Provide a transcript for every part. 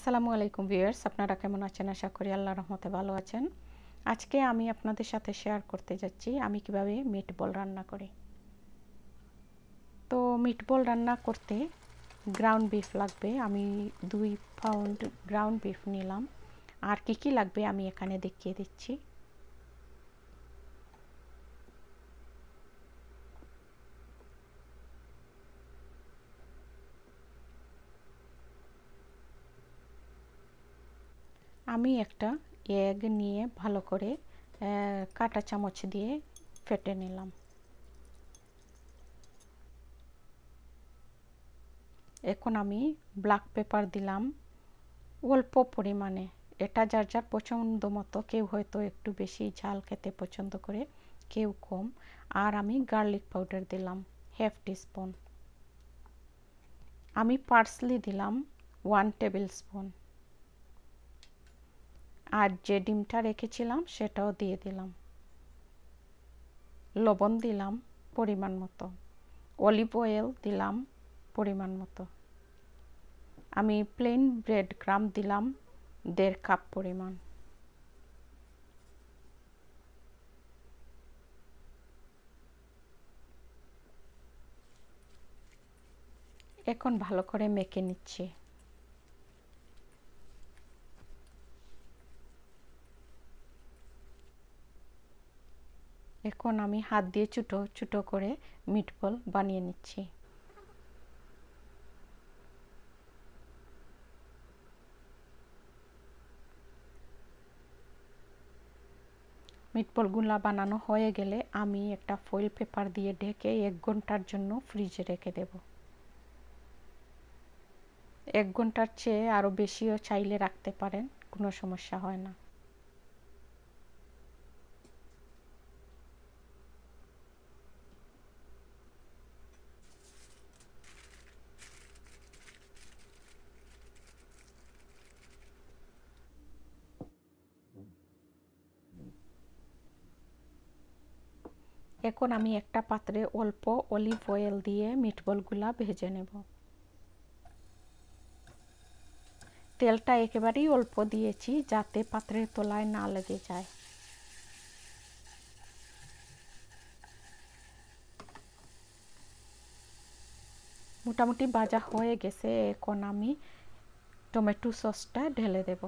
আসসালামু আলাইকুম ভিউয়ার্স, আপনারা কেমন আছেন? আশা করি আল্লাহর রহমতে ভালো আছেন। আজকে আমি আপনাদের সাথে শেয়ার করতে যাচ্ছি আমি কিভাবে মিটবল রান্না করি। তো মিটবল রান্না করতে গ্রাউন্ড বিফ লাগবে। আমি 2 পাউন্ড গ্রাউন্ড বিফ নিলাম। আর কি কি লাগবে আমি এখানে দেখিয়ে দিচ্ছি। আমি একটা এগ নিয়ে ভালো করে কাঁটা চামচ দিয়ে ফেটে নিলাম। এখন আমি ব্ল্যাক পেপার দিলাম অল্প পরিমাণে। এটা যার যার পছন্দ মতো, কেউ হয়তো একটু বেশি ঝাল খেতে পছন্দ করে, কেউ কম। আর আমি গার্লিক পাউডার দিলাম 1/2 টিস্পুন। আমি পার্সলি দিলাম 1 টেবিল স্পুন। আর যে ডিমটা রেখেছিলাম সেটাও দিয়ে দিলাম। লবণ দিলাম পরিমাণ মতো। অলিভ অয়েল দিলাম পরিমাণ মতো। আমি প্লেন ব্রেড ক্রাম্ব দিলাম 1.5 কাপ পরিমাণ। এখন ভালো করে মেখে নিচ্ছি। এখন আমি হাত দিয়ে ছোটো ছোটো করে মিটবল বানিয়ে নিচ্ছি। মিটবলগুলো বানানো হয়ে গেলে আমি একটা ফয়েল পেপার দিয়ে ঢেকে 1 ঘন্টার জন্য ফ্রিজে রেখে দেব। 1 ঘন্টার চেয়ে আরও বেশিও চাইলে রাখতে পারেন, কোনো সমস্যা হয় না। এখন আমি একটা পাত্রে অল্প অলিভ অয়েল দিয়ে মিটবলগুলা ভেজে নেব। তেলটা একেবারেই অল্প দিয়েছি যাতে পাত্রের তলায় না লেগে যায়। মোটামুটি ভাজা হয়ে গেছে। এখন আমি টমেটো সসটা ঢেলে দেব।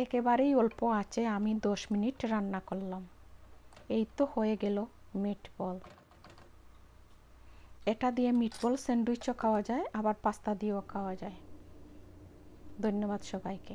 একেবারেই অল্প আঁচে আমি 10 মিনিট রান্না করলাম। এই তো হয়ে গেল মিটবল। এটা দিয়ে মিটবল স্যান্ডউইচও খাওয়া যায়, আবার পাস্তা দিয়েও খাওয়া যায়। ধন্যবাদ সবাইকে।